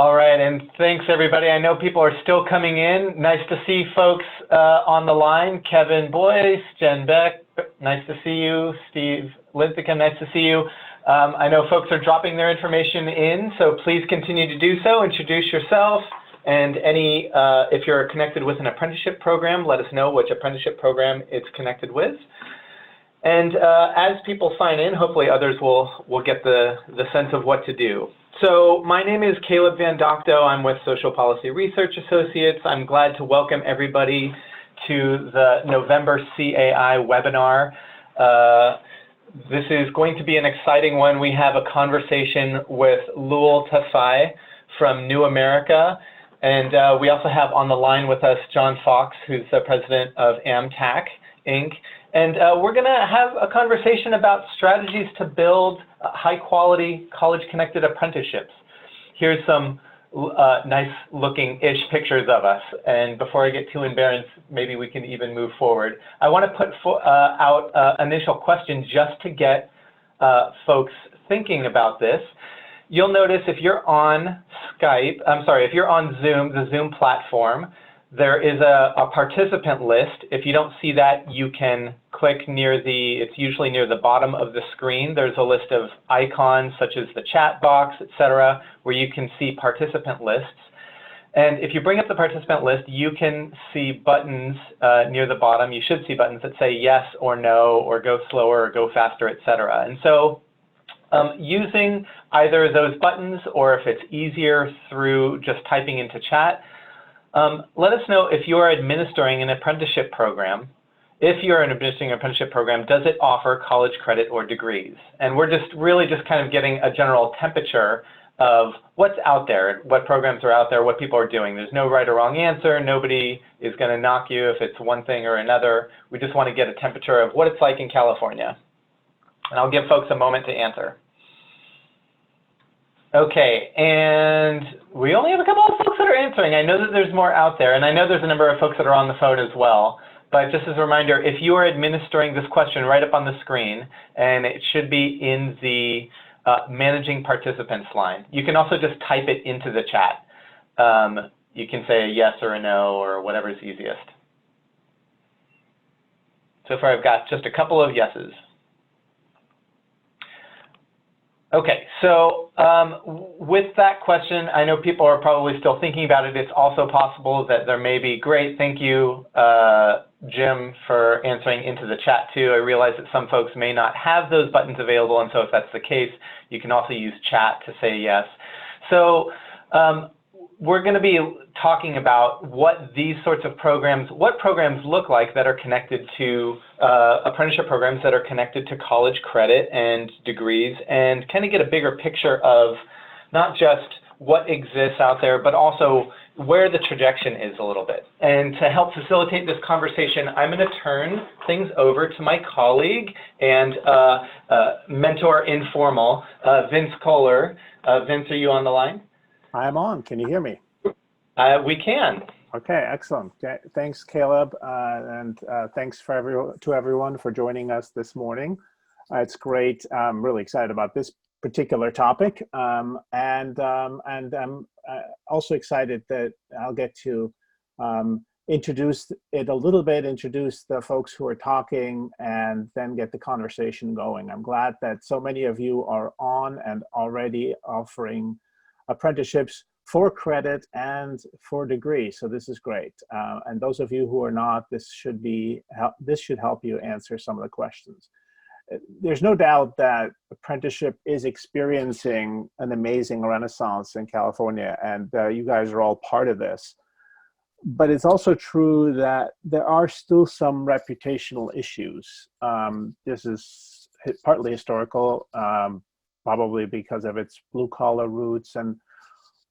All right, and thanks everybody. I know people are still coming in. Nice to see folks on the line. Kevin Boyce, Jen Beck, nice to see you. Steve Linthicum, nice to see you. I know folks are dropping their information in, so please continue to do so. Introduce yourself, and if you're connected with an apprenticeship program, let us know which apprenticeship program it's connected with. And as people sign in, hopefully others will get the sense of what to do. So my name is Caleb Van Docto. I'm with Social Policy Research Associates. I'm glad to welcome everybody to the November CAI webinar. This is going to be an exciting one. We have a conversation with Lul Tesfai from New America. And we also have on the line with us John Fox, who's the president of AmTac, Inc. And we're going to have a conversation about strategies to build high-quality college-connected apprenticeships. Here's some nice-looking-ish pictures of us. And before I get too embarrassed, maybe we can even move forward. I want to put out an initial question just to get folks thinking about this. You'll notice if you're on if you're on Zoom, the Zoom platform, there is a participant list. If you don't see that, you can click it's usually near the bottom of the screen. There's a list of icons such as the chat box, etc., where you can see participant lists. And if you bring up the participant list, you can see buttons near the bottom. You should see buttons that say yes or no, or go slower, or go faster, etc. And so using either those buttons, or if it's easier through just typing into chat, let us know if you're administering an apprenticeship program. If you're administering an apprenticeship program, does it offer college credit or degrees? And we're really just kind of getting a general temperature of what's out there, what programs are out there, what people are doing. There's no right or wrong answer. Nobody is going to knock you if it's one thing or another. We just want to get a temperature of what it's like in California. And I'll give folks a moment to answer. Okay, and we only have a couple of folks that are answering. I know that there's more out there, and I know there's a number of folks that are on the phone as well. But just as a reminder, if you are administering this question right up on the screen, and it should be in the managing participants line, you can also just type it into the chat. You can say a yes or a no, or whatever's easiest. So far, I've got just a couple of yeses. Okay, so with that question, I know people are probably still thinking about it. It's also possible that there may be, great, thank you, Jim, for answering into the chat too. I realize that some folks may not have those buttons available, and so if that's the case, you can also use chat to say yes. So we're going to be talking about what these sorts of programs, what programs look like that are connected to apprenticeship programs that are connected to college credit and degrees, and kind of get a bigger picture of not just what exists out there, but also where the trajectory is a little bit. And to help facilitate this conversation, I'm going to turn things over to my colleague and mentor informal, Vince Kohler. Vince, are you on the line? I'm on. Can you hear me? We can. Okay, excellent. Thanks, Caleb, and thanks to everyone for joining us this morning. It's great. I'm really excited about this particular topic, and I'm also excited that I'll get to introduce it a little bit, introduce the folks who are talking, and then get the conversation going. I'm glad that so many of you are on and already offering apprenticeships for credit and for degree. So this is great. And those of you who are not, this should help you answer some of the questions. There's no doubt that apprenticeship is experiencing an amazing renaissance in California, and you guys are all part of this. But it's also true that there are still some reputational issues. This is partly historical, probably because of its blue-collar roots, and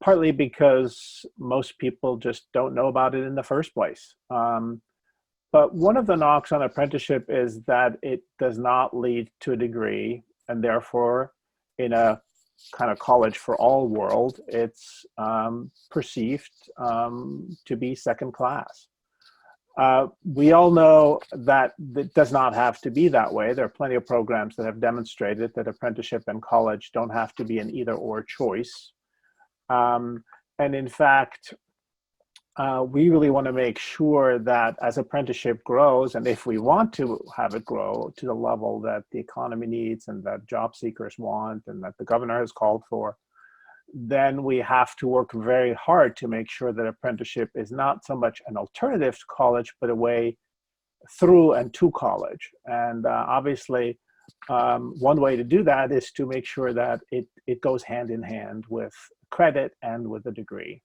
partly because most people just don't know about it in the first place. But one of the knocks on apprenticeship is that it does not lead to a degree, and therefore, in a kind of college for all world, it's perceived to be second class. We all know that it does not have to be that way. There are plenty of programs that have demonstrated that apprenticeship and college don't have to be an either-or choice. And in fact, we really want to make sure that as apprenticeship grows, and if we want to have it grow to the level that the economy needs and that job seekers want and that the governor has called for, then we have to work very hard to make sure that apprenticeship is not so much an alternative to college, but a way through and to college. And obviously, one way to do that is to make sure that it goes hand in hand with credit and with a degree.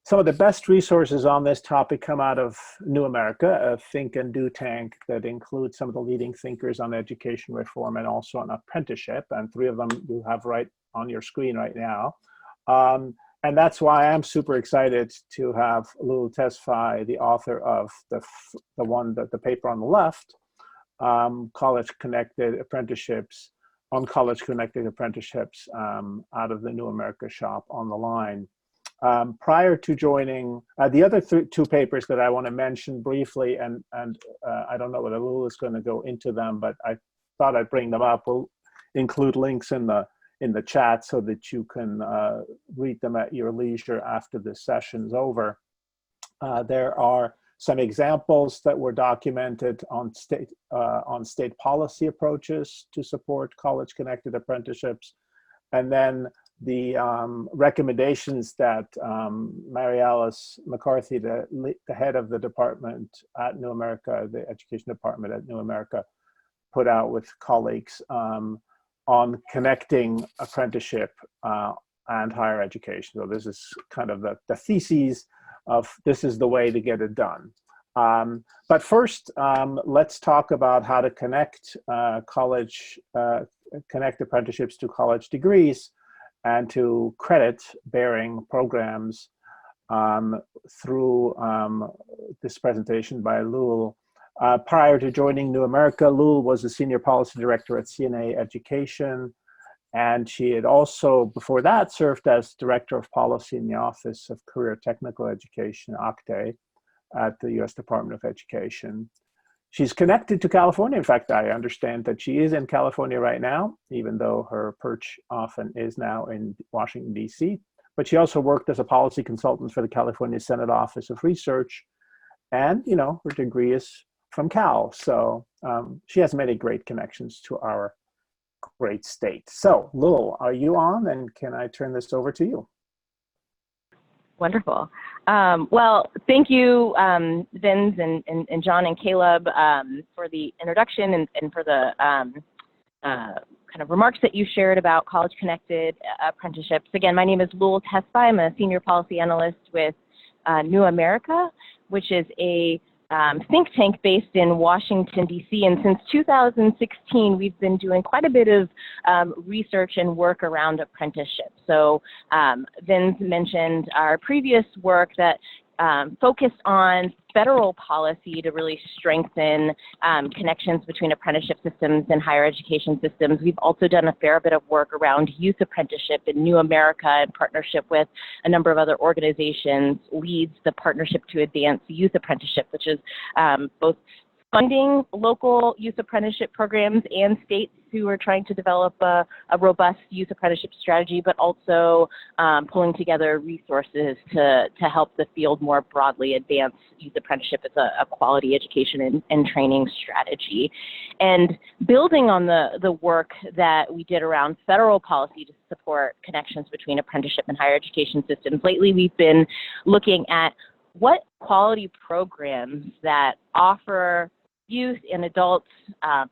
Some of the best resources on this topic come out of New America, a think and do tank that includes some of the leading thinkers on education reform and also on apprenticeship, and 3 of them you have right on your screen right now. And that's why I'm super excited to have Lul Tesfai, the author of the paper on the left, College-Connected Apprenticeships, on College-Connected Apprenticeships out of the New America shop on the line. Prior to joining, the other 2 papers that I want to mention briefly, and I don't know whether Lul is going to go into them, but I thought I'd bring them up. We'll include links in the chat so that you can read them at your leisure after this session's over. There are some examples that were documented on state policy approaches to support college-connected apprenticeships, and then the recommendations that Mary Alice McCarthy, the head of the department at New America, the education department at New America, put out with colleagues on connecting apprenticeship and higher education. So this is kind of the theses of this is the way to get it done. But first, let's talk about how to connect connect apprenticeships to college degrees and to credit-bearing programs through this presentation by Lul. Prior to joining New America, Lul was a senior policy director at CNA Education, and she had also, before that, served as director of policy in the Office of Career Technical Education, OCTE, at the U.S. Department of Education. She's connected to California. In fact, I understand that she is in California right now, even though her perch often is now in Washington, D.C. But she also worked as a policy consultant for the California Senate Office of Research. And, you know, her degree is from Cal. So she has many great connections to our great state. So, Lul, are you on? And can I turn this over to you? Wonderful. Well, thank you, Vince and John and Caleb, for the introduction and for the kind of remarks that you shared about college-connected apprenticeships. Again, my name is Lul Tesfai. I'm a senior policy analyst with New America, which is a think tank based in Washington, D.C. And since 2016, we've been doing quite a bit of research and work around apprenticeship. So Vince mentioned our previous work that focused on federal policy to really strengthen connections between apprenticeship systems and higher education systems. We've also done a fair bit of work around youth apprenticeship in New America in partnership with a number of other organizations, leads the Partnership to Advance Youth Apprenticeship, which is both funding local youth apprenticeship programs and states who are trying to develop a robust youth apprenticeship strategy, but also pulling together resources to help the field more broadly advance youth apprenticeship as a quality education and training strategy. And building on the work that we did around federal policy to support connections between apprenticeship and higher education systems, lately we've been looking at what quality programs that offer youth and adults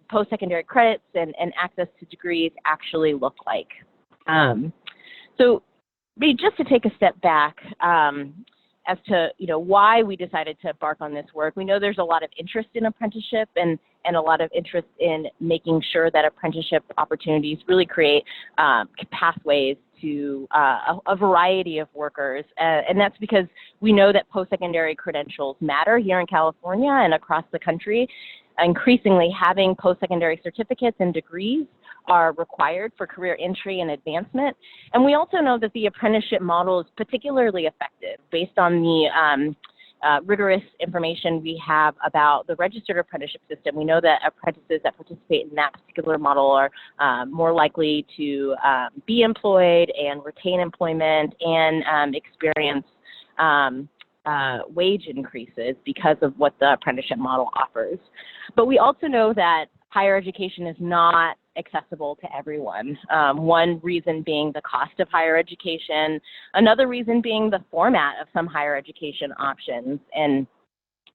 post-secondary credits and access to degrees actually look like. So just to take a step back as to why we decided to embark on this work, we know there's a lot of interest in apprenticeship and a lot of interest in making sure that apprenticeship opportunities really create pathways to a variety of workers. And that's because we know that post-secondary credentials matter here in California and across the country. Increasingly, having post-secondary certificates and degrees are required for career entry and advancement. And we also know that the apprenticeship model is particularly effective based on the rigorous information we have about the registered apprenticeship system. We know that apprentices that participate in that particular model are more likely to be employed and retain employment and experience wage increases because of what the apprenticeship model offers. But we also know that higher education is not accessible to everyone. One reason being the cost of higher education, another reason being the format of some higher education options.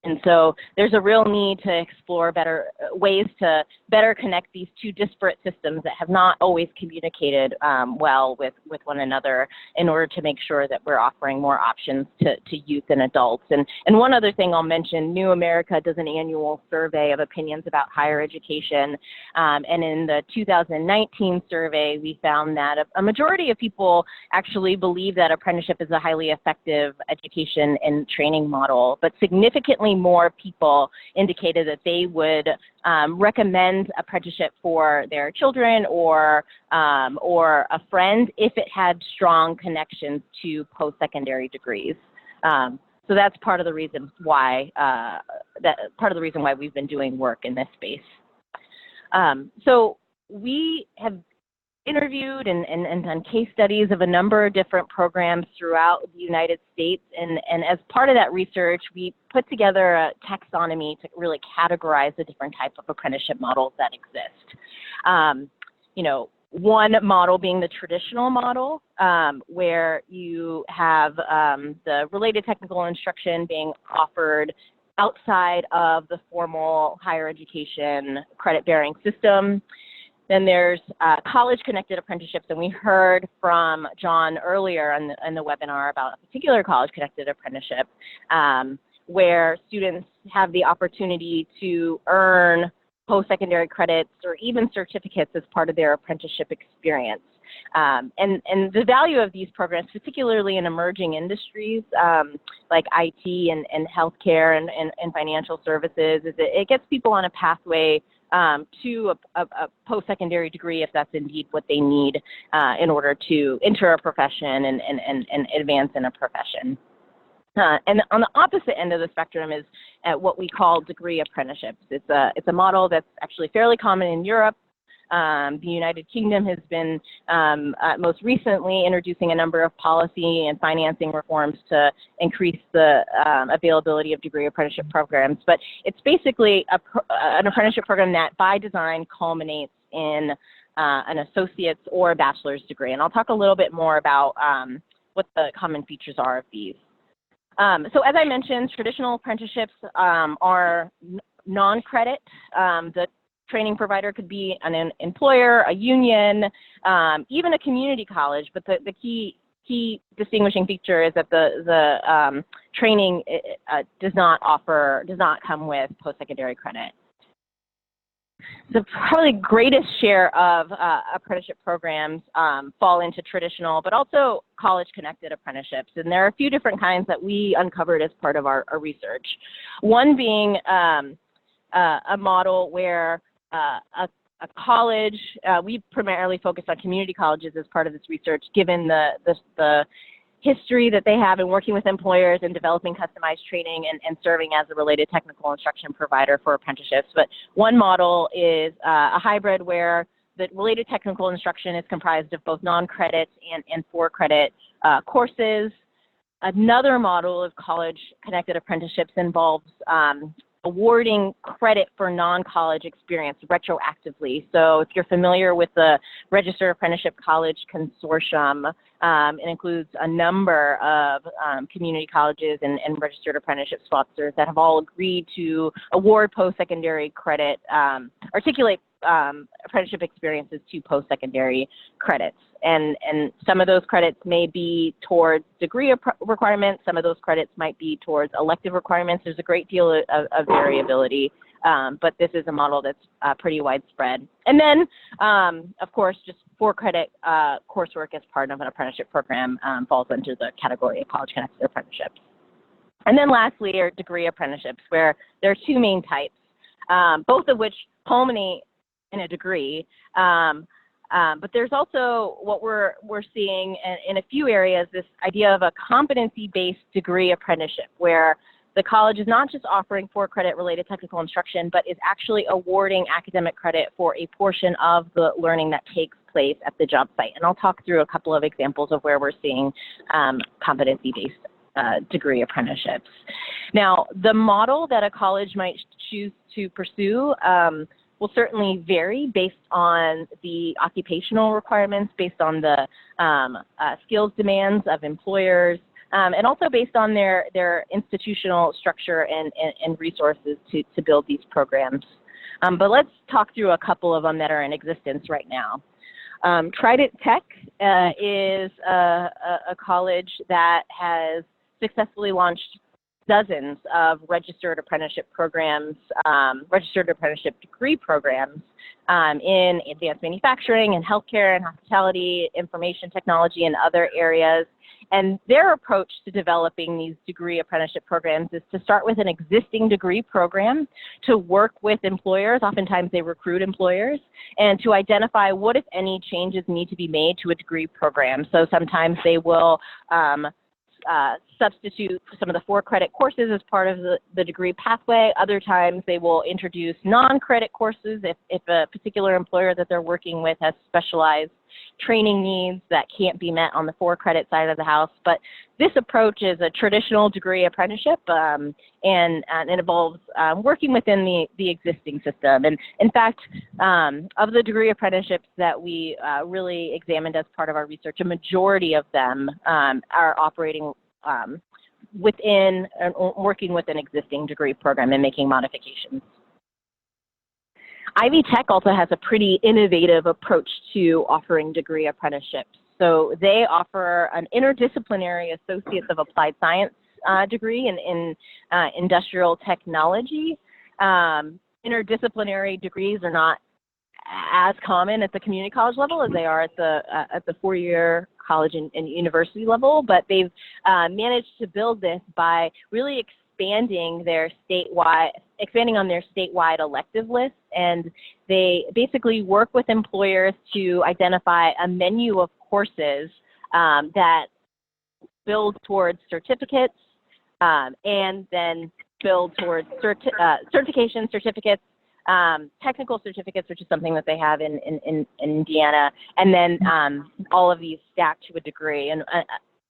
And so there's a real need to explore better ways to better connect these two disparate systems that have not always communicated well with one another in order to make sure that we're offering more options to youth and adults. And one other thing I'll mention, New America does an annual survey of opinions about higher education. And in the 2019 survey, we found that a majority of people actually believe that apprenticeship is a highly effective education and training model, but significantly more people indicated that they would recommend apprenticeship for their children or a friend if it had strong connections to post-secondary degrees. So that's part of the reason why we've been doing work in this space. So we have interviewed and done case studies of a number of different programs throughout the United States. And as part of that research, we put together a taxonomy to really categorize the different types of apprenticeship models that exist. One model being the traditional model, where you have the related technical instruction being offered outside of the formal higher education credit-bearing system. Then there's college-connected apprenticeships, and we heard from John earlier in the webinar about a particular college-connected apprenticeship where students have the opportunity to earn post-secondary credits or even certificates as part of their apprenticeship experience. And the value of these programs, particularly in emerging industries like IT and healthcare and financial services, is it gets people on a pathway to a post-secondary degree if that's indeed what they need in order to enter a profession and advance in a profession. And on the opposite end of the spectrum is what we call degree apprenticeships. It's a model that's actually fairly common in Europe. The United Kingdom has been most recently introducing a number of policy and financing reforms to increase the availability of degree apprenticeship programs. But it's basically an apprenticeship program that by design culminates in an associate's or a bachelor's degree. And I'll talk a little bit more about what the common features are of these. So as I mentioned, traditional apprenticeships are non-credit. The training provider could be an employer, a union, even a community college, but the key distinguishing feature is that the training does not come with post-secondary credit. The probably greatest share of apprenticeship programs fall into traditional, but also college-connected apprenticeships. And there are a few different kinds that we uncovered as part of our research. One being a model where a college, we primarily focused on community colleges as part of this research, given the history that they have in working with employers and developing customized training and serving as a related technical instruction provider for apprenticeships. But one model is a hybrid where the related technical instruction is comprised of both non-credit and for-credit courses. Another model of college-connected apprenticeships involves awarding credit for non-college experience retroactively. So if you're familiar with the Registered Apprenticeship College Consortium, it includes a number of community colleges and registered apprenticeship sponsors that have all agreed to award post-secondary credit, articulate apprenticeship experiences to post-secondary credits. And some of those credits may be towards degree requirements. Some of those credits might be towards elective requirements. There's a great deal of variability, but this is a model that's pretty widespread. And then, of course, just for-credit coursework as part of an apprenticeship program falls into the category of college-connected apprenticeships. And then lastly are degree apprenticeships, where there are two main types, both of which culminate in a degree. But there's also what we're seeing in a few areas, this idea of a competency-based degree apprenticeship, where the college is not just offering for-credit related technical instruction, but is actually awarding academic credit for a portion of the learning that takes place at the job site. And I'll talk through a couple of examples of where we're seeing competency-based degree apprenticeships. Now, the model that a college might choose to pursue will certainly vary based on the occupational requirements, based on the skills demands of employers, and also based on their institutional structure and resources to build these programs. But let's talk through a couple of them that are in existence right now. Trident Tech is a college that has successfully launched dozens of registered apprenticeship programs, registered apprenticeship degree programs in advanced manufacturing and healthcare and hospitality, information technology, and other areas. And their approach to developing these degree apprenticeship programs is to start with an existing degree program, to work with employers, oftentimes they recruit employers, and to identify what, if any, changes need to be made to a degree program. So sometimes they will substitute some of the for-credit courses as part of the degree pathway. Other times they will introduce non-credit courses if a particular employer that they're working with has specialized training needs that can't be met on the for-credit side of the house. But this approach is a traditional degree apprenticeship and it involves working within the existing system. And in fact, of the degree apprenticeships that we really examined as part of our research, a majority of them are operating within and working with an existing degree program and making modifications. Ivy Tech also has a pretty innovative approach to offering degree apprenticeships. So they offer an interdisciplinary Associates of Applied Science degree in industrial technology. Interdisciplinary degrees are not as common at the community college level as they are at the four-year college and university level, but they've managed to build this by really expanding on their statewide elective list, and they basically work with employers to identify a menu of courses that build towards certificates and then build towards certification certificates, technical certificates, which is something that they have in Indiana, and then all of these stacked to a degree. And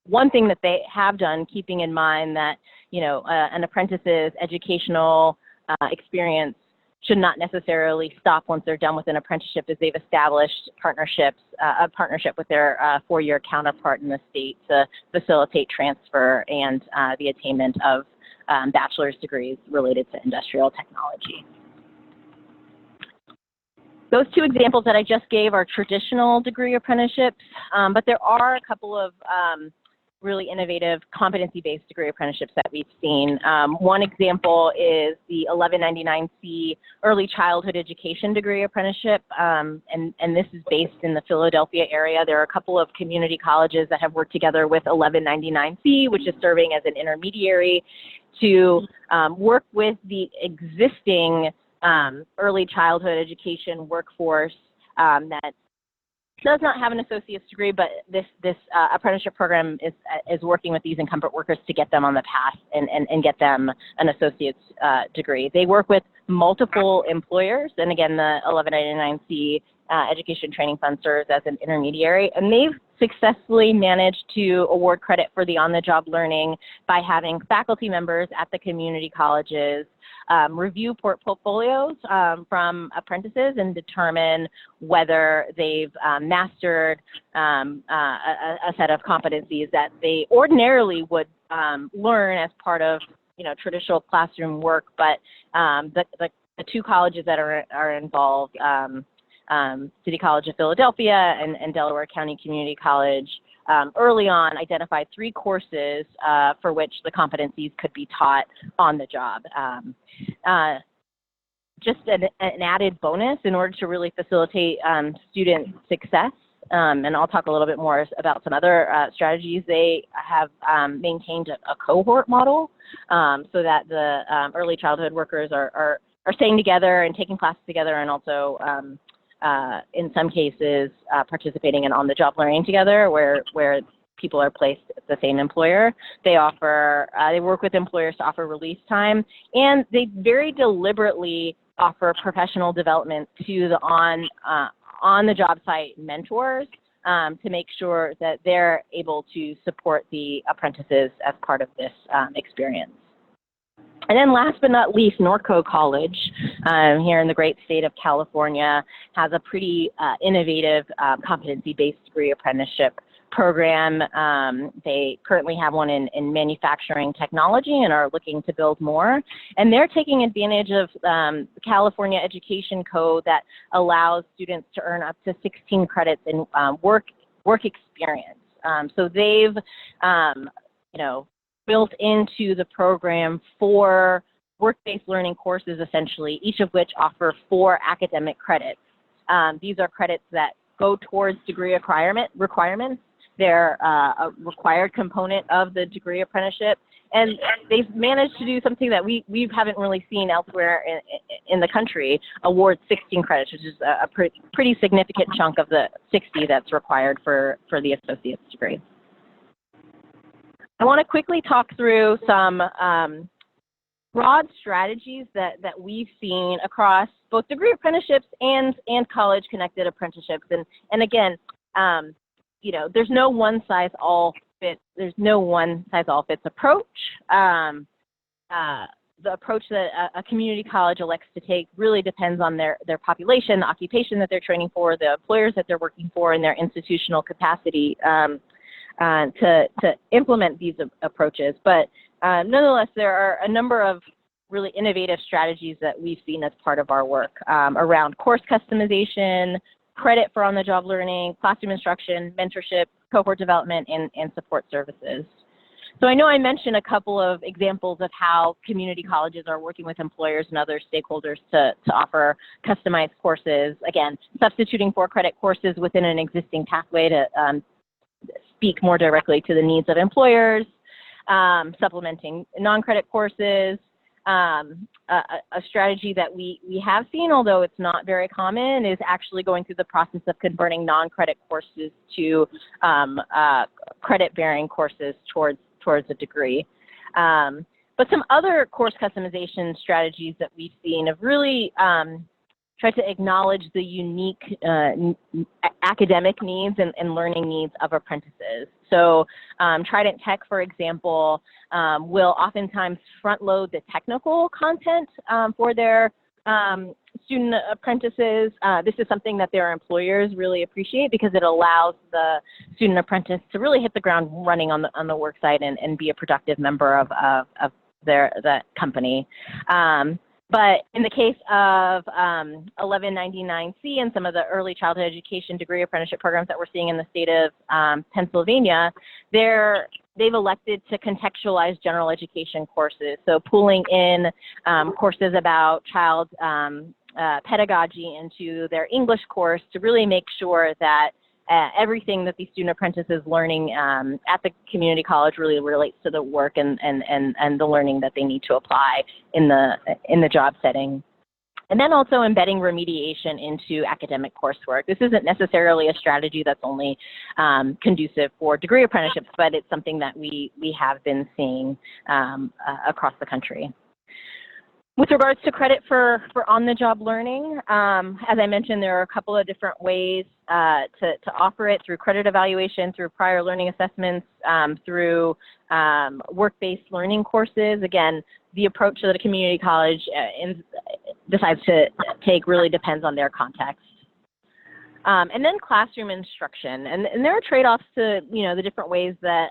one thing that they have done, keeping in mind that, you know, an apprentice's educational experience should not necessarily stop once they're done with an apprenticeship, is they've established partnerships, a partnership with their four-year counterpart in the state to facilitate transfer and the attainment of bachelor's degrees related to industrial technology. Those two examples that I just gave are traditional degree apprenticeships, but there are a couple of really innovative competency-based degree apprenticeships that we've seen. One example is the 1199C Early Childhood Education Degree Apprenticeship, and this is based in the Philadelphia area. There are a couple of community colleges that have worked together with 1199C, which is serving as an intermediary, to work with the existing early childhood education workforce that does not have an associate's degree, but this apprenticeship program is working with these incumbent workers to get them on the path and get them an associate's degree. They work with multiple employers, and again, the 1199C Education Training Fund serves as an intermediary, and they've successfully managed to award credit for the on-the-job learning by having faculty members at the community colleges review portfolios from apprentices and determine whether they've mastered a set of competencies that they ordinarily would learn as part of, you know, traditional classroom work. But the two colleges that are involved, City College of Philadelphia and Delaware County Community College, early on identified 3 courses for which the competencies could be taught on the job. Just an added bonus in order to really facilitate student success, and I'll talk a little bit more about some other strategies. They have maintained a cohort model so that the early childhood workers are staying together and taking classes together, and also in some cases participating in on-the-job learning together, where people are placed at the same employer. They offer, they work with employers to offer release time, and they very deliberately offer professional development to the on-the-job site mentors to make sure that they're able to support the apprentices as part of this experience. And then last but not least, Norco College here in the great state of California has a pretty innovative competency-based degree apprenticeship program. They currently have one in manufacturing technology and are looking to build more. And they're taking advantage of the California Education Code that allows students to earn up to 16 credits in work experience. So they've, built into the program 4 work-based learning courses, essentially, each of which offer 4 academic credits. These are credits that go towards degree requirements. They're a required component of the degree apprenticeship, and they've managed to do something that we haven't really seen elsewhere in the country, award 16 credits, which is a pretty significant chunk of the 60 that's required for the associate's degree. I want to quickly talk through some broad strategies that we've seen across both degree apprenticeships and college-connected apprenticeships. And again, there's no one size all fits. There's no one size all fits approach. The approach that a community college elects to take really depends on their population, the occupation that they're training for, the employers that they're working for, and their institutional capacity to implement these approaches. But nonetheless, there are a number of really innovative strategies that we've seen as part of our work around course customization, credit for on-the-job learning, classroom instruction, mentorship, cohort development, and support services. So I know I mentioned a couple of examples of how community colleges are working with employers and other stakeholders to offer customized courses, again, substituting for credit courses within an existing pathway to speak more directly to the needs of employers, supplementing non-credit courses. A strategy that we have seen, although it's not very common, is actually going through the process of converting non-credit courses to credit-bearing courses towards a degree. But some other course customization strategies that we've seen have really tried to acknowledge the unique academic needs and learning needs of apprentices. So Trident Tech, for example, will oftentimes front load the technical content for their student apprentices. This is something that their employers really appreciate because it allows the student apprentice to really hit the ground running on the work site and be a productive member of that company. But in the case of 1199C and some of the early childhood education degree apprenticeship programs that we're seeing in the state of Pennsylvania, they've elected to contextualize general education courses. So pulling in courses about child pedagogy into their English course to really make sure that everything that the student apprentice is learning at the community college really relates to the work and the learning that they need to apply in the job setting. And then also embedding remediation into academic coursework. This isn't necessarily a strategy that's only conducive for degree apprenticeships, but it's something that we have been seeing across the country. With regards to credit for on-the-job learning, as I mentioned, there are a couple of different ways to offer it: through credit evaluation, through prior learning assessments, through work-based learning courses. Again, the approach that a community college decides to take really depends on their context. And then classroom instruction. And there are trade-offs to, the different ways that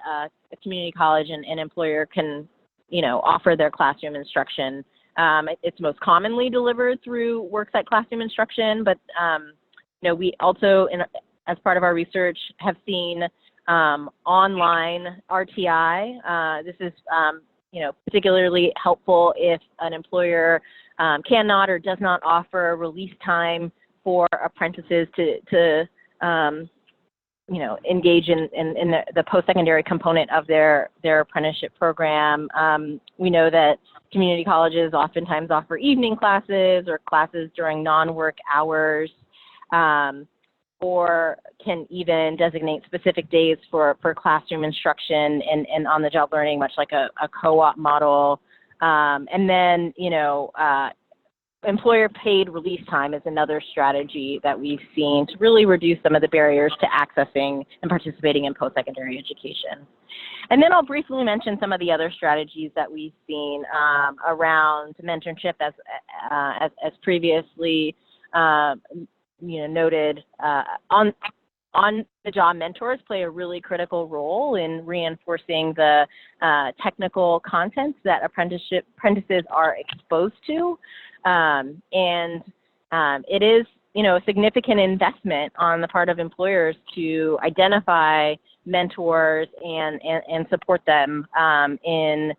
a community college and employer can, offer their classroom instruction. It's most commonly delivered through worksite classroom instruction, but we also, as part of our research, have seen online RTI. This is particularly helpful if an employer cannot or does not offer release time for apprentices to engage in the post-secondary component of their apprenticeship program. We know that community colleges oftentimes offer evening classes or classes during non-work hours. or can even designate specific days for classroom instruction and on-the-job learning, much like a co-op model. And then, employer-paid release time is another strategy that we've seen to really reduce some of the barriers to accessing and participating in post-secondary education. And then I'll briefly mention some of the other strategies that we've seen around mentorship, as previously noted. On-the-job mentors play a really critical role in reinforcing the technical contents that apprentices are exposed to. It is, a significant investment on the part of employers to identify mentors and support them in,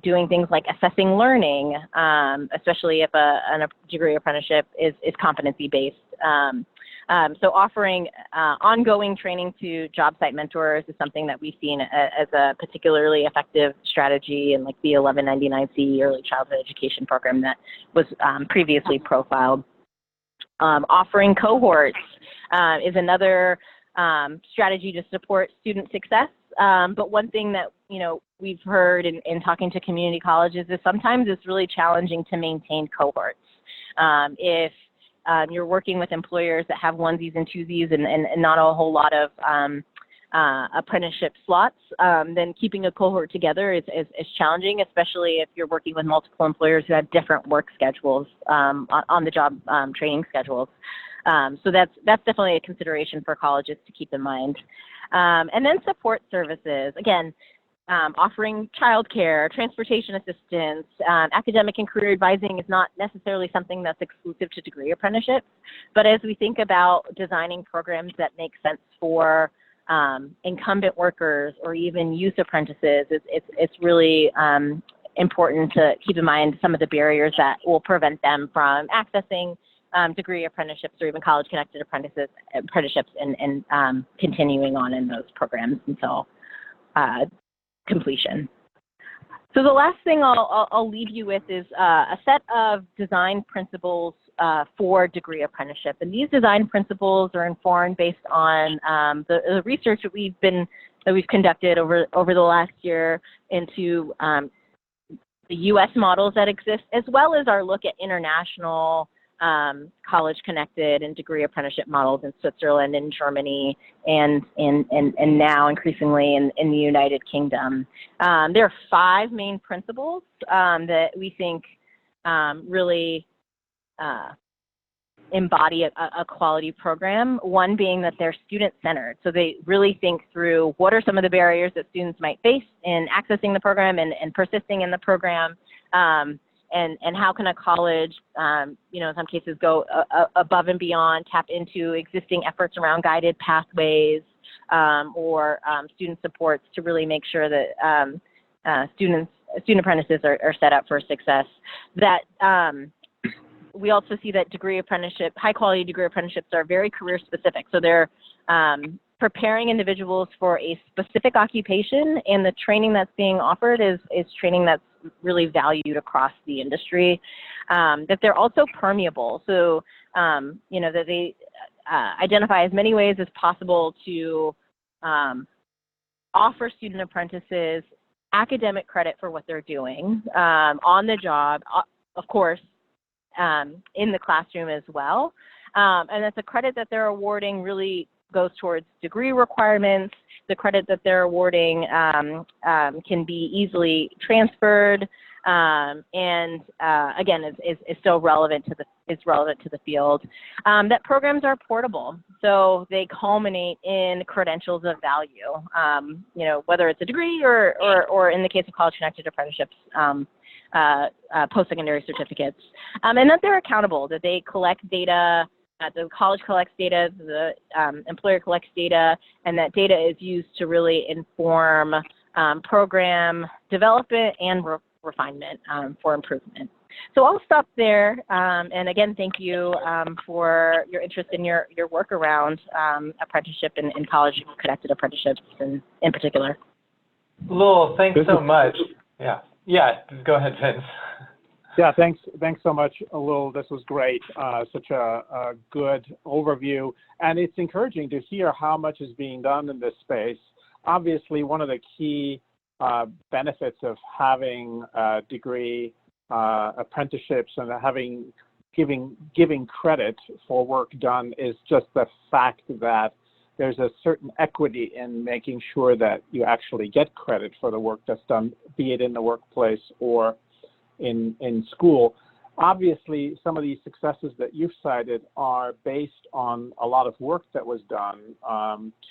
doing things like assessing learning, especially if a degree apprenticeship is competency-based. So offering ongoing training to job site mentors is something that we've seen as a particularly effective strategy in like the 1199C Early Childhood Education Program that was previously profiled. Offering cohorts is another strategy to support student success. But one thing that, we've heard in talking to community colleges is sometimes it's really challenging to maintain cohorts. If you're working with employers that have onesies and twosies and not a whole lot of apprenticeship slots, then keeping a cohort together is challenging, especially if you're working with multiple employers who have different work schedules, on-the-job training schedules. So that's definitely a consideration for colleges to keep in mind. And then support services, again, offering childcare, transportation assistance, academic and career advising is not necessarily something that's exclusive to degree apprenticeships, but as we think about designing programs that make sense for incumbent workers or even youth apprentices, it's really important to keep in mind some of the barriers that will prevent them from accessing degree apprenticeships or even college-connected apprenticeships and continuing on in those programs until completion. So the last thing I'll leave you with is a set of design principles for degree apprenticeship. And these design principles are informed based on the research that we've conducted over the last year into the U.S. models that exist, as well as our look at international college-connected and degree apprenticeship models in Switzerland and Germany and now increasingly in the United Kingdom. There are 5 main principles that we think really embody a quality program, one being that they're student-centered. So they really think through what are some of the barriers that students might face in accessing the program and persisting in the program. And how can a college, in some cases, go above and beyond, tap into existing efforts around guided pathways or student supports to really make sure that student apprentices are set up for success. That we also see that high-quality degree apprenticeships are very career-specific. So they're preparing individuals for a specific occupation, and the training that's being offered is training that's really valued across the industry. That they're also permeable, so that they identify as many ways as possible to offer student apprentices academic credit for what they're doing on the job, of course, in the classroom as well. And that's a credit that they're awarding really goes towards degree requirements. The credit that they're awarding can be easily transferred, and again, is still relevant to the field. That programs are portable, so they culminate in credentials of value. Whether it's a degree or in the case of college-connected apprenticeships, post-secondary certificates, and that they're accountable. That they collect data. The college collects data, the employer collects data, and that data is used to really inform program development and refinement for improvement. So I'll stop there, and again, thank you for your interest in your work around apprenticeship and college-connected apprenticeships in particular. Lul, thanks so much. Yeah, go ahead, Vince. Yeah, thanks so much, Lul. This was great. Such a good overview. And it's encouraging to hear how much is being done in this space. Obviously, one of the key benefits of having degree apprenticeships and giving credit for work done is just the fact that there's a certain equity in making sure that you actually get credit for the work that's done, be it in the workplace or in school. Obviously, some of these successes that you've cited are based on a lot of work that was done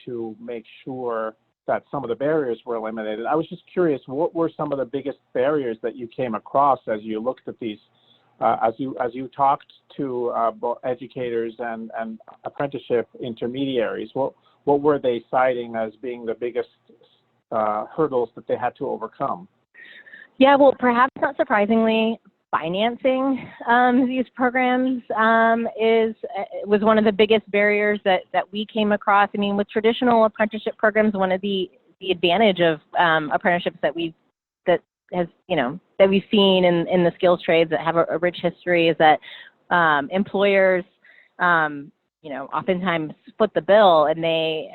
to make sure that some of the barriers were eliminated. I was just curious, what were some of the biggest barriers that you came across as you looked at these, as you talked to both educators and apprenticeship intermediaries? What were they citing as being the biggest hurdles that they had to overcome? Yeah, well, perhaps not surprisingly, financing these programs was one of the biggest barriers that we came across. I mean, with traditional apprenticeship programs, one of the advantage of apprenticeships that we've seen in the skills trades that have a rich history is that employers oftentimes split the bill, and they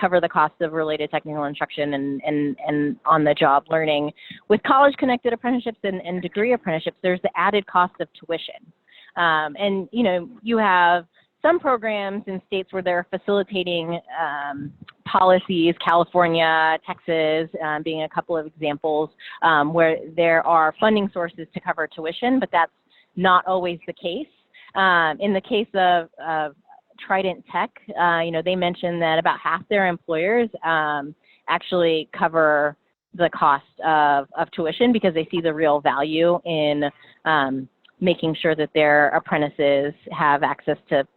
cover the cost of related technical instruction and on-the-job learning. With college-connected apprenticeships and degree apprenticeships, there's the added cost of tuition. And you have some programs in states where they're facilitating policies, California, Texas, being a couple of examples, where there are funding sources to cover tuition, but that's not always the case. In the case of Trident Tech, they mentioned that about half their employers actually cover the cost of tuition because they see the real value in making sure that their apprentices have access to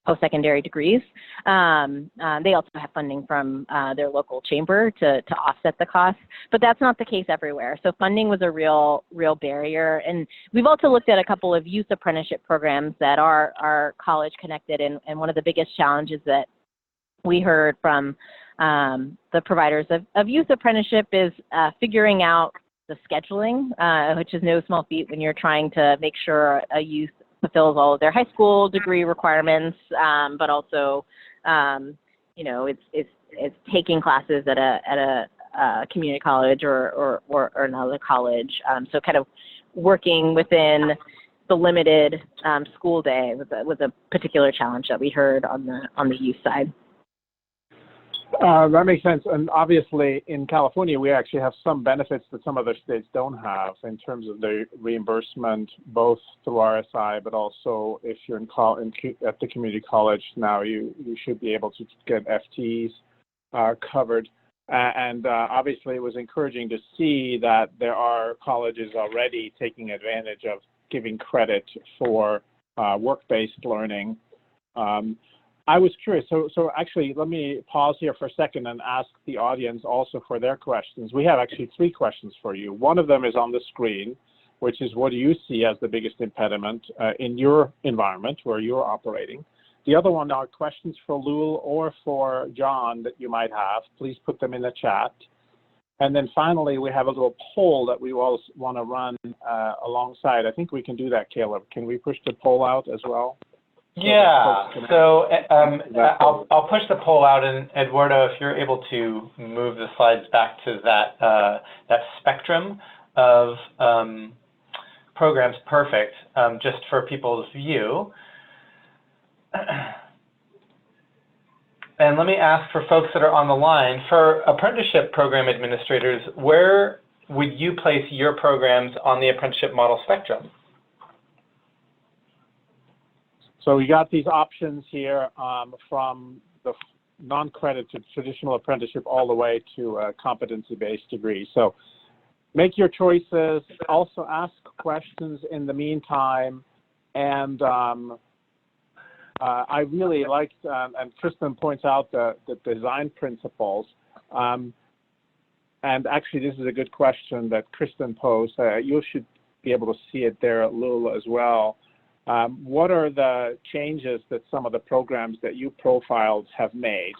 post-secondary degrees. They also have funding from their local chamber to offset the cost, but that's not the case everywhere. So funding was a real barrier. And we've also looked at a couple of youth apprenticeship programs that are college connected, and one of the biggest challenges that we heard from the providers of youth apprenticeship is figuring out the scheduling, which is no small feat when you're trying to make sure a youth fulfills all of their high school degree requirements, but also, it's taking classes at a community college or another college. So kind of working within the limited school day was a particular challenge that we heard on the youth side. That makes sense. And obviously in California, we actually have some benefits that some other states don't have in terms of the reimbursement, both through RSI, but also if you're at the community college now, you should be able to get FTEs covered. And obviously it was encouraging to see that there are colleges already taking advantage of giving credit for work-based learning. I was curious, so actually let me pause here for a second and ask the audience also for their questions. We have actually 3 questions for you. One of them is on the screen, which is what do you see as the biggest impediment in your environment where you're operating? The other one are questions for Lul or for John that you might have. Please put them in the chat. And then finally, we have a little poll that we all want to run alongside. I think we can do that, Caleb. Can we push the poll out as well? Yeah, so I'll push the poll out, and Eduardo, if you're able to move the slides back to that spectrum of programs, perfect, just for people's view. And let me ask for folks that are on the line, for apprenticeship program administrators, where would you place your programs on the apprenticeship model spectrum? So we got these options here from the non-credit to traditional apprenticeship all the way to competency-based degree. So make your choices. Also ask questions in the meantime. And I really liked, and Kristen points out the design principles. And actually, this is a good question that Kristen posed. You should be able to see it there at Lul as well. What are the changes that some of the programs that you profiled have made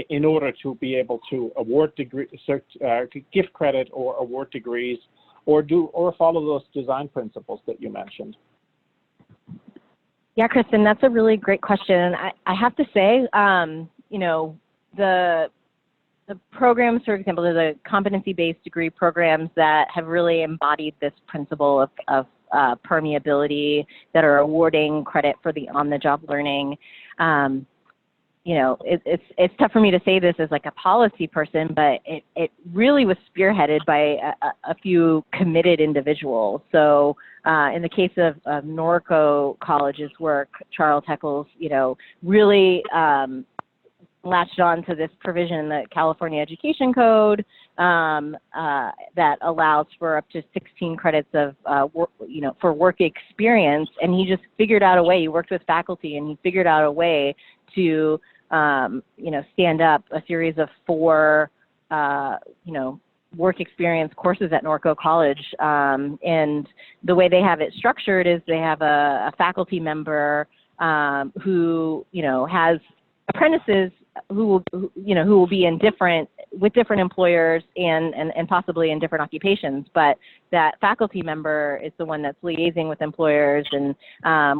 in order to be able to award give credit or award degrees or follow those design principles that you mentioned? Yeah, Kristen, that's a really great question. I have to say, you know, the programs, for example, the competency-based degree programs that have really embodied this principle of permeability, that are awarding credit for the on-the-job learning. You know, it's tough for me to say this as like a policy person, but it really was spearheaded by a few committed individuals. So in the case of Norco College's work, Charles Heckles, you know, really latched on to this provision in the California Education Code that allows for up to 16 credits of work, you know, for work experience. And he just figured out a way. He worked with faculty, and he figured out a way to you know, stand up a series of 4 you know, work experience courses at Norco College. And the way they have it structured is they have a faculty member who, you know, has apprentices who will be in with different employers and possibly in different occupations, but that faculty member is the one that's liaising with employers and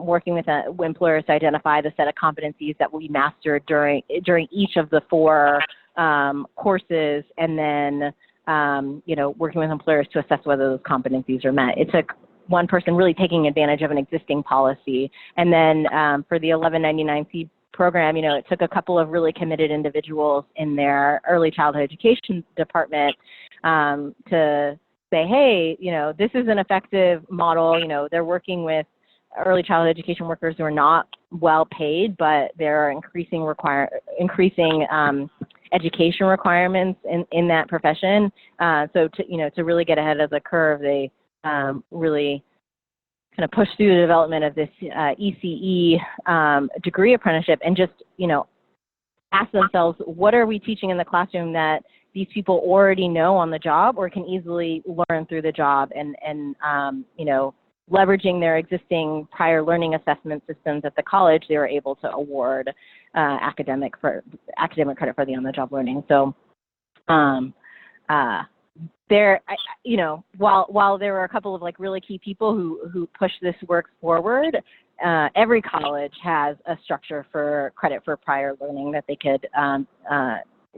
working with employers to identify the set of competencies that will be mastered during each of the 4 courses, and then you know, working with employers to assess whether those competencies are met. It took one person really taking advantage of an existing policy, and then for the 1199C program, you know, it took a couple of really committed individuals in their early childhood education department to say, hey, you know, this is an effective model. You know, they're working with early childhood education workers who are not well paid, but there are increasing education requirements in that profession. So to really get ahead of the curve, they really kind of push through the development of this ECE degree apprenticeship, and just, you know, ask themselves, what are we teaching in the classroom that these people already know on the job or can easily learn through the job, and you know, leveraging their existing prior learning assessment systems at the college, they were able to award academic credit for the on-the-job learning. So there, you know, while there were a couple of like really key people who pushed this work forward, every college has a structure for credit for prior learning that they could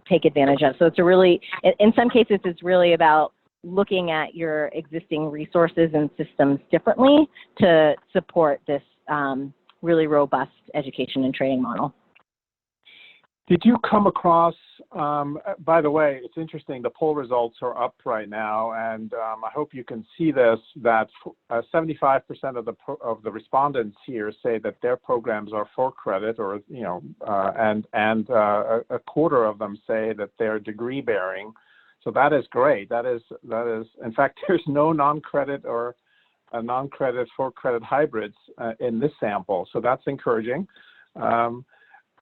take advantage of. So it's a really, in some cases, it's really about looking at your existing resources and systems differently to support this really robust education and training model. Did you come across, by the way, it's interesting, the poll results are up right now, and I hope you can see this, that 75% of the respondents here say that their programs are for credit, or, you know, and a quarter of them say that they're degree bearing. So that is great. That is, in fact, there's no non-credit or non-credit for credit hybrids in this sample. So that's encouraging.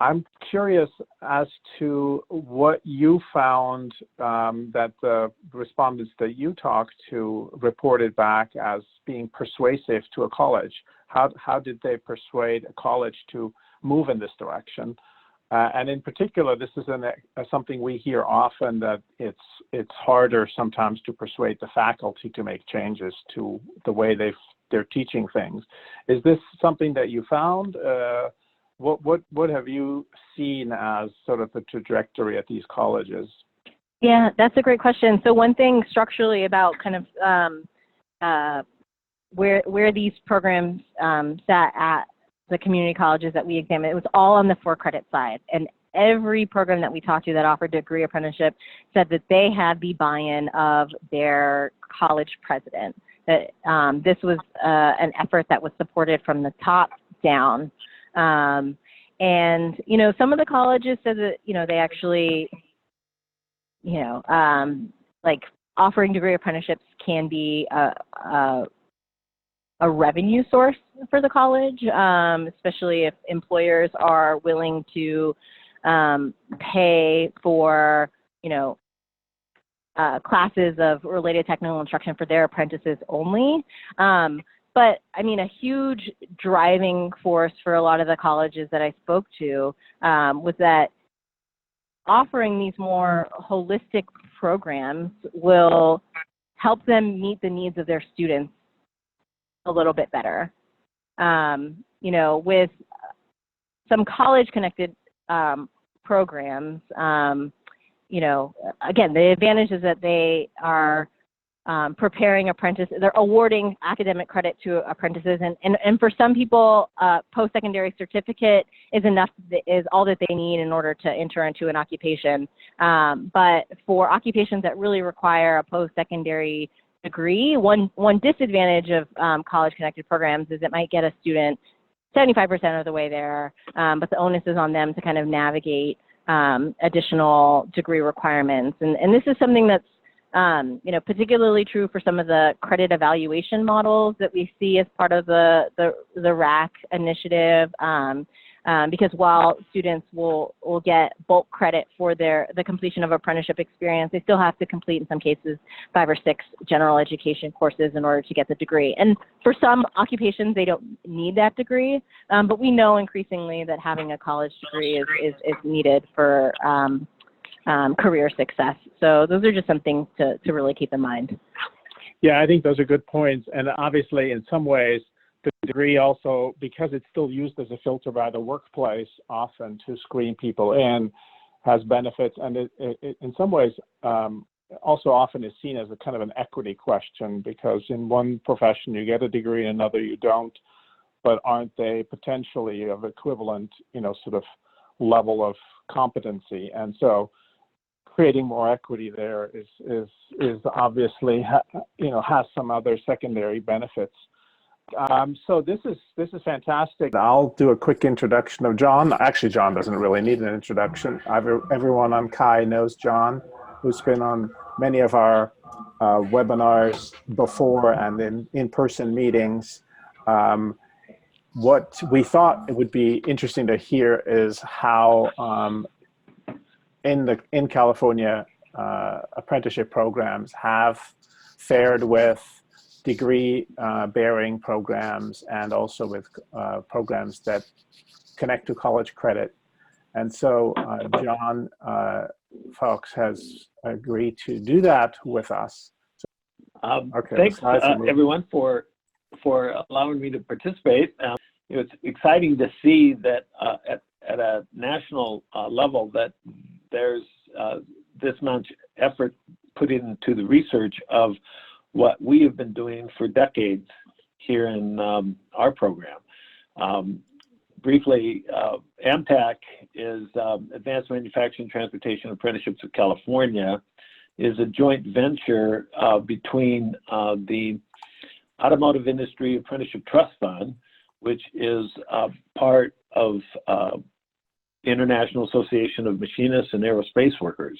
I'm curious as to what you found that the respondents that you talked to reported back as being persuasive to a college. How did they persuade a college to move in this direction? And in particular, this is something we hear often, that it's harder sometimes to persuade the faculty to make changes to the way they're teaching things. Is this something that you found? What have you seen as sort of the trajectory at these colleges? Yeah, that's a great question. So one thing structurally about kind of where these programs sat at the community colleges that we examined, it was all on the for-credit side. And every program that we talked to that offered degree apprenticeship said that they had the buy-in of their college president. That this was an effort that was supported from the top down. And, you know, some of the colleges said that, you know, they actually, you know, like offering degree apprenticeships can be a revenue source for the college, especially if employers are willing to pay for, you know, classes of related technical instruction for their apprentices only. But I mean, a huge driving force for a lot of the colleges that I spoke to was that offering these more holistic programs will help them meet the needs of their students a little bit better. You know, with some college-connected programs, you know, again, the advantage is that they are preparing apprentices, they're awarding academic credit to apprentices, and for some people, post-secondary certificate is enough, is all that they need in order to enter into an occupation. But for occupations that really require a post-secondary degree, one disadvantage of college-connected programs is it might get a student 75% of the way there, but the onus is on them to kind of navigate additional degree requirements. And this is something that's you know, particularly true for some of the credit evaluation models that we see as part of the RAC initiative, because while students will get bulk credit for the completion of apprenticeship experience, they still have to complete, in some cases, 5 or 6 general education courses in order to get the degree. And for some occupations, they don't need that degree, but we know increasingly that having a college degree is needed for career success. So those are just some things to really keep in mind. Yeah, I think those are good points. And obviously, in some ways, the degree also, because it's still used as a filter by the workplace often to screen people in, has benefits. And it in some ways, also often is seen as a kind of an equity question, because in one profession you get a degree, in another you don't, but aren't they potentially of equivalent, you know, sort of level of competency? And so creating more equity there is obviously, you know, has some other secondary benefits. So this is fantastic. I'll do a quick introduction of John. Actually, John doesn't really need an introduction. Everyone on CHI knows John, who's been on many of our webinars before and in-person meetings. What we thought it would be interesting to hear is how in California, apprenticeship programs have fared with degree bearing programs and also with programs that connect to college credit. And so John Fox has agreed to do that with us. Okay, thanks everyone for allowing me to participate. You know, it's exciting to see that at a national level that there's this much effort put into the research of what we have been doing for decades here in our program. Briefly, AMTAC is Advanced Manufacturing Transportation Apprenticeships of California, is a joint venture between the Automotive Industry Apprenticeship Trust Fund, which is part of International Association of Machinists and Aerospace Workers.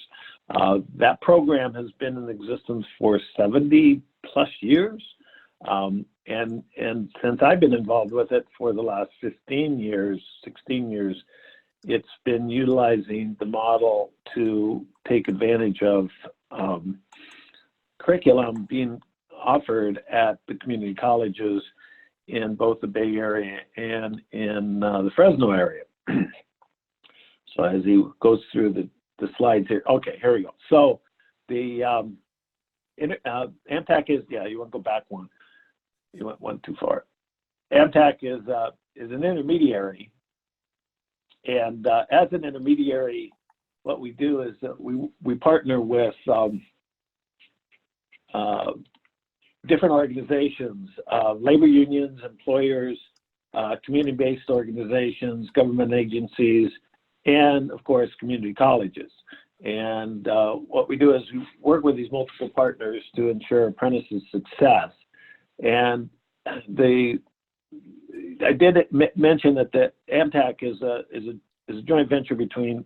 That program has been in existence for 70+ years. And since I've been involved with it for the last 16 years, it's been utilizing the model to take advantage of curriculum being offered at the community colleges in both the Bay Area and in the Fresno area. So as he goes through the slides here, okay, here we go. So the AMTAC is, yeah, you want to go back one. You went one too far. AMTAC is an intermediary, and as an intermediary, what we do is that we partner with different organizations, labor unions, employers, community-based organizations, government agencies, and of course community colleges. And what we do is we work with these multiple partners to ensure apprentices' success. And I did mention that the AMTAC is a joint venture between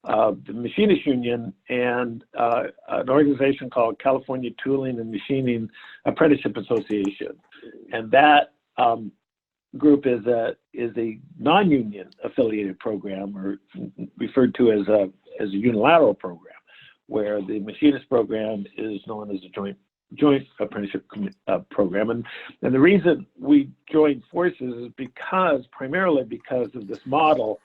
the Machinist Union and an organization called California Tooling and Machining Apprenticeship Association, and that group is a non-union affiliated program, or referred to as a unilateral program, where the machinist program is known as a joint apprenticeship program. And the reason we joined forces is primarily because of this model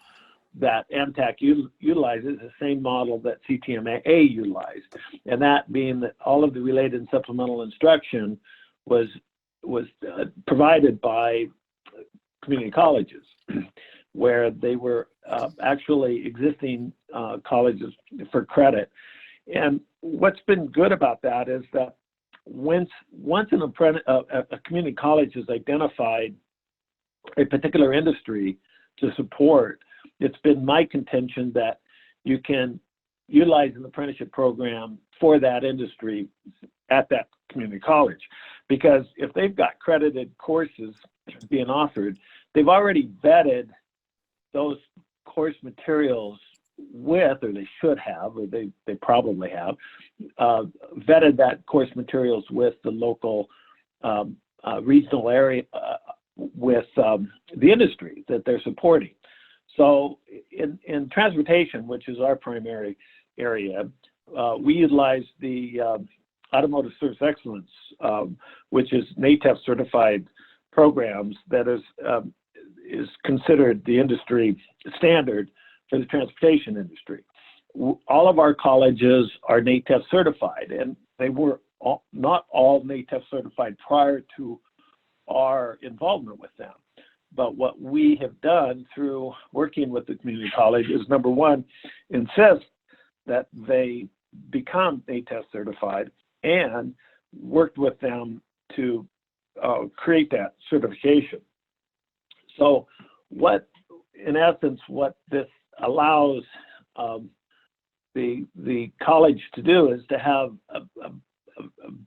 that AMTAC utilizes the same model that CTMAA utilized, and that being that all of the related and supplemental instruction was provided by community colleges, where they were actually existing colleges for credit. And what's been good about that is that once a community college has identified a particular industry to support, it's been my contention that you can utilize an apprenticeship program for that industry at that community college. Because if they've got credited courses being offered, they've already vetted those course materials with, or they should have, or they probably have, vetted that course materials with the local regional area, with the industry that they're supporting. So in transportation, which is our primary area, we utilize the Automotive Service Excellence, which is NATEF certified programs that is considered the industry standard for the transportation industry. All of our colleges are NATEF certified, and they were not all NATEF certified prior to our involvement with them. But what we have done through working with the community college is, number one, insist that they become NATEF certified, and worked with them to create that certification. So in essence, what this allows the college to do is to have a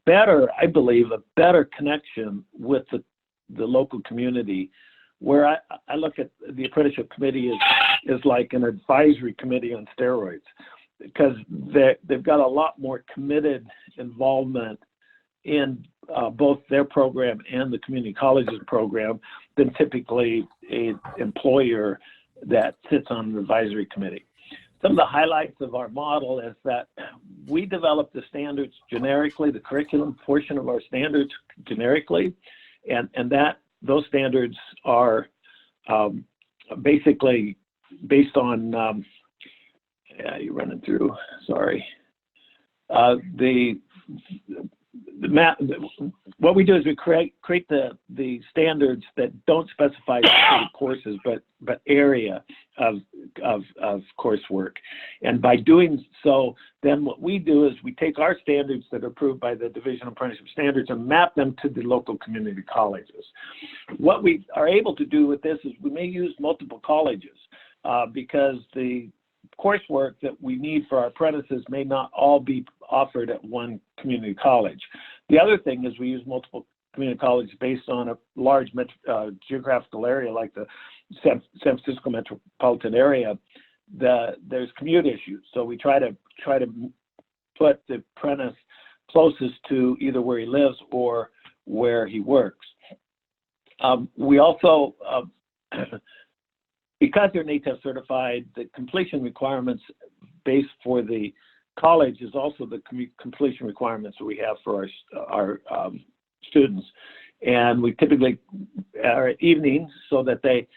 better, I believe, a better connection with the local community, where I look at the apprenticeship committee is like an advisory committee on steroids, because they've got a lot more committed involvement in both their program and the community college's program than typically an employer that sits on an advisory committee. Some of the highlights of our model is that we develop the standards generically, the curriculum portion of our standards generically, and that those standards are basically based on, you're running through, sorry. What we do is we create the standards that don't specify courses, but area of coursework. And by doing so, then what we do is we take our standards that are approved by the Division of Apprenticeship Standards and map them to the local community colleges. What we are able to do with this is we may use multiple colleges because the coursework that we need for our apprentices may not all be offered at one community college. The other thing is we use multiple community colleges based on a large geographical area like the San Francisco metropolitan area. There's commute issues, so we try to put the apprentice closest to either where he lives or where he works. We also because they're NATEF certified, the completion requirements based for the college is also the completion requirements that we have for our students. And we typically are at evenings so that they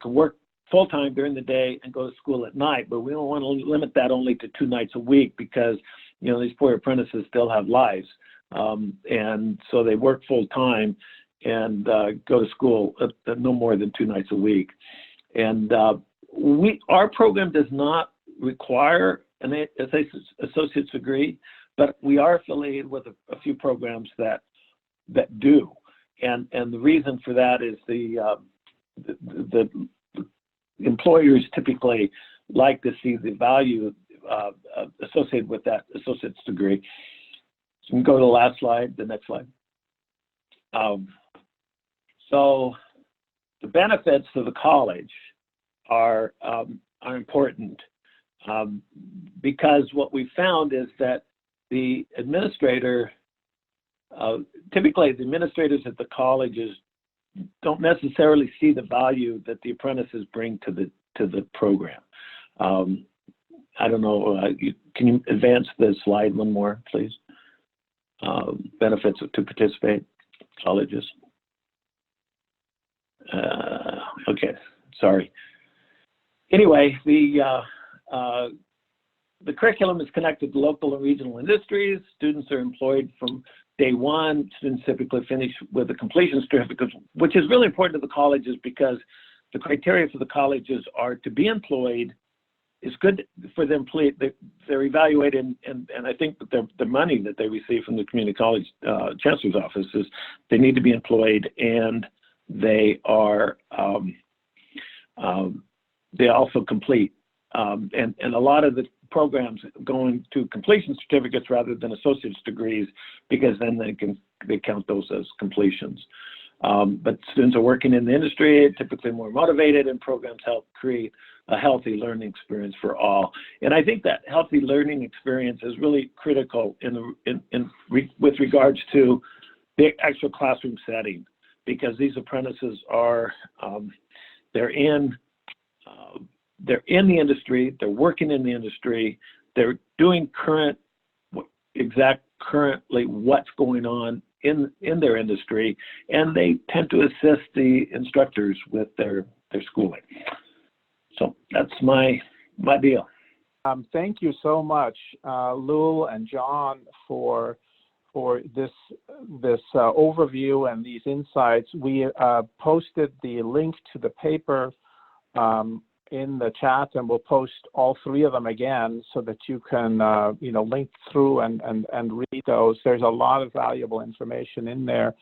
can work full-time during the day and go to school at night, but we don't want to limit that only to 2 nights a week because, you know, these poor apprentices still have lives. And so they work full-time and go to school at no more than 2 nights a week. And our program does not require an associate's degree, but we are affiliated with a few programs that do. And the reason for that is the employers typically like to see the value associated with that associate's degree. So we can go to the last slide, the next slide. So the benefits to the college are important because what we found is that the administrator, typically the administrators at the colleges don't necessarily see the value that the apprentices bring to the program. I don't know, can you advance the slide one more, please? Benefits to participate colleges. Okay, sorry. anyway, the curriculum is connected to local and regional industries. Students are employed from day one. Students typically finish with a completion certificate, which is really important to the colleges because the criteria for the colleges are to be employed. It's good for the employee. They're evaluated, and I think that the money that they receive from the community college chancellor's office is they need to be employed, and they are they also complete. And a lot of the programs going to completion certificates rather than associate's degrees, because then they count those as completions. But students are working in the industry, typically more motivated, and programs help create a healthy learning experience for all. And I think that healthy learning experience is really critical with regards to the actual classroom setting, because these apprentices are they're in the industry, they're working in the industry, they're doing currently what's going on in their industry, and they tend to assist the instructors with their schooling. So that's my deal. Thank you so much, Lul and John, for this overview and these insights. We posted the link to the paper in the chat, and we'll post all three of them again so that you can link through and read those. There's a lot of valuable information in there.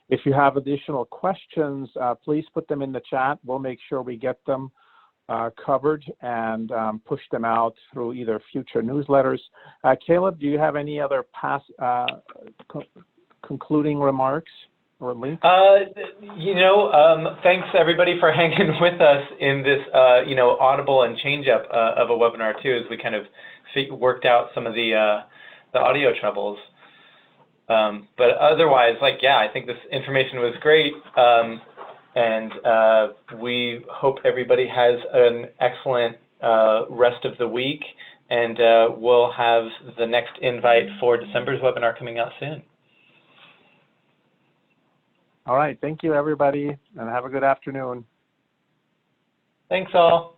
If you have additional questions, please put them in the chat. We'll make sure we get them covered and push them out through either future newsletters. Caleb, do you have any other concluding remarks or links? Thanks everybody for hanging with us in this, audible and change up of a webinar too, as we kind of worked out some of the audio troubles. But otherwise, I think this information was great. And we hope everybody has an excellent rest of the week, and we'll have the next invite for December's webinar coming out soon. All right. Thank you, everybody, and have a good afternoon. Thanks all.